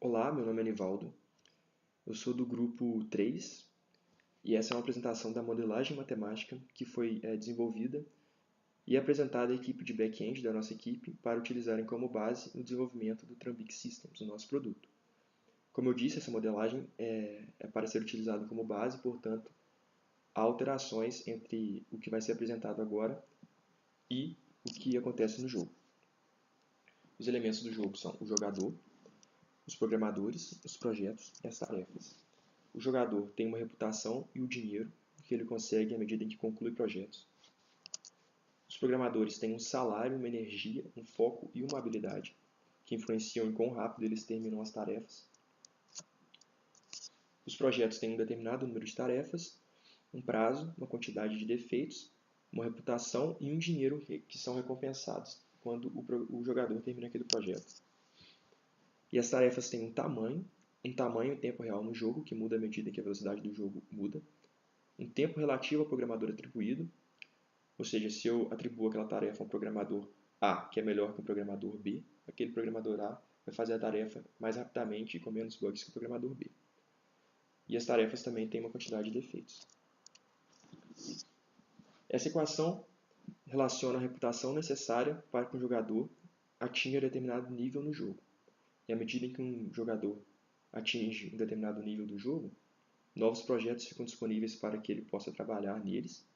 Olá, meu nome é Nivaldo, eu sou do grupo 3 e essa é uma apresentação da modelagem matemática que foi desenvolvida e apresentada à equipe de back-end da nossa equipe para utilizarem como base no desenvolvimento do Trambic Systems, o nosso produto. Como eu disse, essa modelagem é para ser utilizada como base, portanto, há alterações entre o que vai ser apresentado agora e o que acontece no jogo. Os elementos do jogo são o jogador, os programadores, os projetos e as tarefas. O jogador tem uma reputação e o dinheiro que ele consegue à medida em que conclui projetos. Os programadores têm um salário, uma energia, um foco e uma habilidade que influenciam em quão rápido eles terminam as tarefas. Os projetos têm um determinado número de tarefas, um prazo, uma quantidade de defeitos, uma reputação e um dinheiro que são recompensados quando o jogador termina aquele projeto. E as tarefas têm um tamanho em tempo real no jogo, que muda à medida que a velocidade do jogo muda, um tempo relativo ao programador atribuído, ou seja, se eu atribuo aquela tarefa a um programador A, que é melhor que um programador B, aquele programador A vai fazer a tarefa mais rapidamente e com menos bugs que o programador B. E as tarefas também têm uma quantidade de defeitos. Essa equação relaciona a reputação necessária para que um jogador atinja determinado nível no jogo. E à medida em que um jogador atinge um determinado nível do jogo, novos projetos ficam disponíveis para que ele possa trabalhar neles.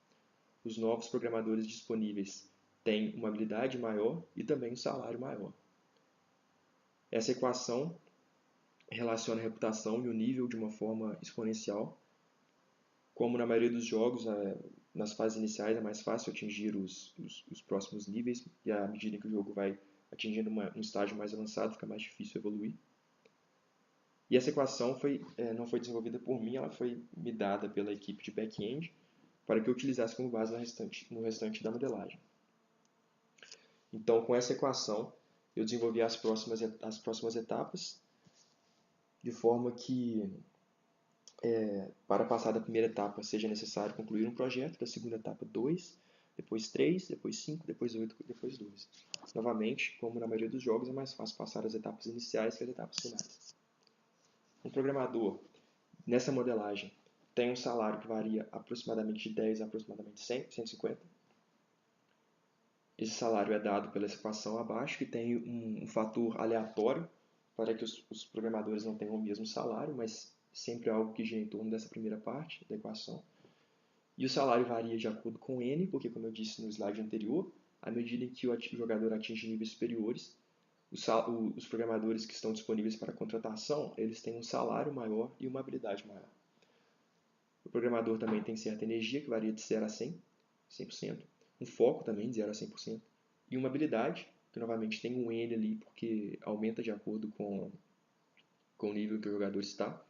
Os novos programadores disponíveis têm uma habilidade maior e também um salário maior. Essa equação relaciona a reputação e o nível de uma forma exponencial. Como na maioria dos jogos, nas fases iniciais é mais fácil atingir os próximos níveis, e à medida que o jogo vai atingindo um estágio mais avançado, fica mais difícil evoluir. E essa equação não foi desenvolvida por mim, ela foi me dada pela equipe de back-end para que eu utilizasse como base no restante da modelagem. Então, com essa equação, eu desenvolvi as próximas etapas, de forma que, para passar da primeira etapa, seja necessário concluir um projeto, da segunda etapa 2, depois 3, depois 5, depois 8, depois 12. Novamente, como na maioria dos jogos, é mais fácil passar as etapas iniciais que as etapas finais. Um programador, nessa modelagem, tem um salário que varia aproximadamente de 10 a aproximadamente 100, 150. Esse salário é dado pela equação abaixo, que tem um fator aleatório para que os programadores não tenham o mesmo salário, mas sempre algo que gira em torno dessa primeira parte da equação. E o salário varia de acordo com N, porque, como eu disse no slide anterior, à medida em que o jogador atinge níveis superiores, os programadores que estão disponíveis para contratação, eles têm um salário maior e uma habilidade maior. O programador também tem certa energia, que varia de 0 a 100%, um foco também de 0 a 100%, e uma habilidade, que novamente tem um N ali, porque aumenta de acordo com o nível que o jogador está,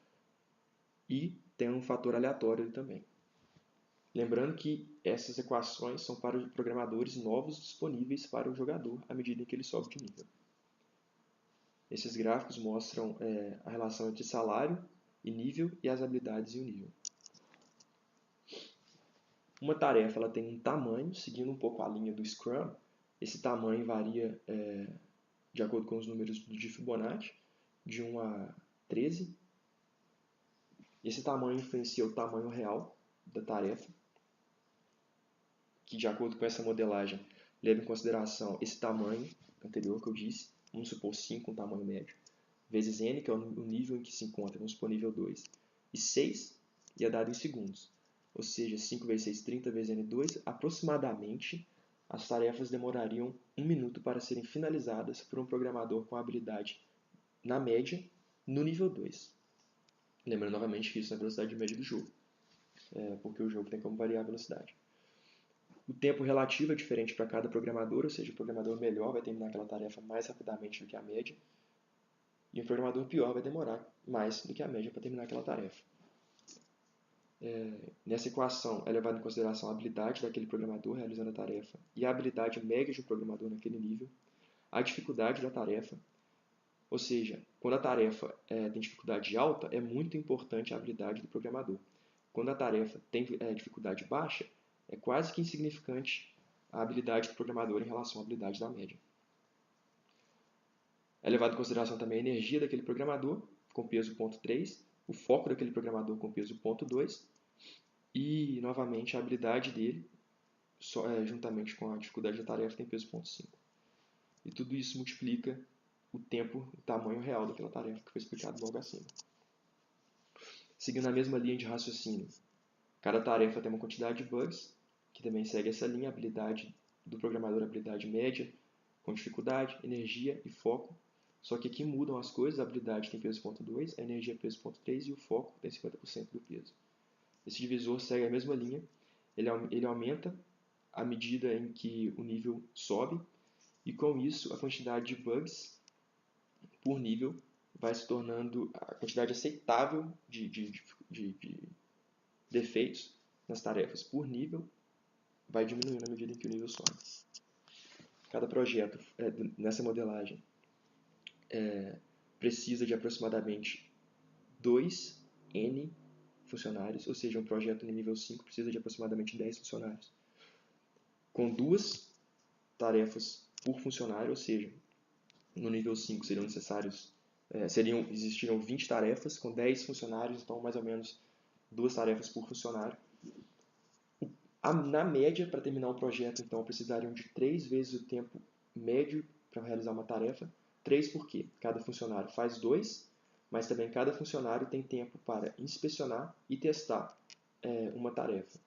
e tem um fator aleatório ali também. Lembrando que essas equações são para os programadores novos disponíveis para o jogador à medida em que ele sobe de nível. Esses gráficos mostram a relação entre salário e nível e as habilidades e o nível. Uma tarefa ela tem um tamanho, seguindo um pouco a linha do Scrum. Esse tamanho varia de acordo com os números de Fibonacci, de 1 a 13. Esse tamanho influencia o tamanho real da tarefa, que de acordo com essa modelagem leva em consideração esse tamanho anterior que eu disse, vamos supor 5, um tamanho médio, vezes n, que é o nível em que se encontra, vamos supor nível 2, e 6 e é dado em segundos. Ou seja, 5 vezes 6, 30 vezes n2, aproximadamente as tarefas demorariam 1 minuto para serem finalizadas por um programador com habilidade, na média, no nível 2. Lembrando novamente que isso é a velocidade média do jogo, porque o jogo tem como variar a velocidade. O tempo relativo é diferente para cada programador, ou seja, o programador melhor vai terminar aquela tarefa mais rapidamente do que a média, e o programador pior vai demorar mais do que a média para terminar aquela tarefa. Nessa equação é levado em consideração a habilidade daquele programador realizando a tarefa e a habilidade média de um programador naquele nível, a dificuldade da tarefa, ou seja, quando a tarefa tem dificuldade alta, é muito importante a habilidade do programador. Quando a tarefa tem dificuldade baixa, é quase que insignificante a habilidade do programador em relação à habilidade da média. É levado em consideração também a energia daquele programador, com peso 0,3, o foco daquele programador com peso 0,2 e, novamente, a habilidade dele, juntamente com a dificuldade da tarefa, tem peso 0,5. E tudo isso multiplica o tempo, o tamanho real daquela tarefa, que foi explicado logo acima. Seguindo a mesma linha de raciocínio, cada tarefa tem uma quantidade de bugs, que também segue essa linha, a habilidade do programador, a habilidade média, com dificuldade, energia e foco. Só que aqui mudam as coisas, a habilidade tem peso 0,2, a energia peso 0,3 e o foco tem 50% do peso. Esse divisor segue a mesma linha, ele aumenta à medida em que o nível sobe, e com isso a quantidade de bugs por nível vai se tornando a quantidade aceitável de defeitos nas tarefas por nível vai diminuindo à medida em que o nível sobe. Cada projeto nessa modelagem precisa de aproximadamente 2N funcionários, ou seja, um projeto no nível 5 precisa de aproximadamente 10 funcionários. Com 2 tarefas por funcionário, ou seja, no nível 5 existiriam 20 tarefas com 10 funcionários, então mais ou menos 2 tarefas por funcionário. Na média, para terminar um projeto, então, precisariam de 3 vezes o tempo médio para realizar uma tarefa. 3 por quê? Cada funcionário faz 2, mas também cada funcionário tem tempo para inspecionar e testar uma tarefa.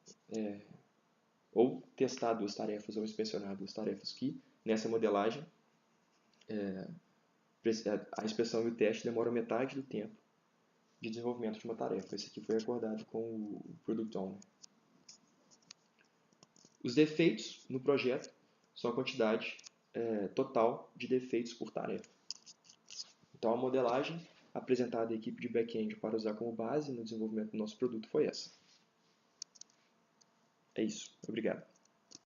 Ou testar 2 tarefas, ou inspecionar 2 tarefas, que nessa modelagem a inspeção e o teste demoram metade do tempo de desenvolvimento de uma tarefa. Esse aqui foi acordado com o Product Owner. Os defeitos no projeto são a quantidade total de defeitos por tarefa. Então, a modelagem apresentada à equipe de back-end para usar como base no desenvolvimento do nosso produto foi essa. É isso. Obrigado.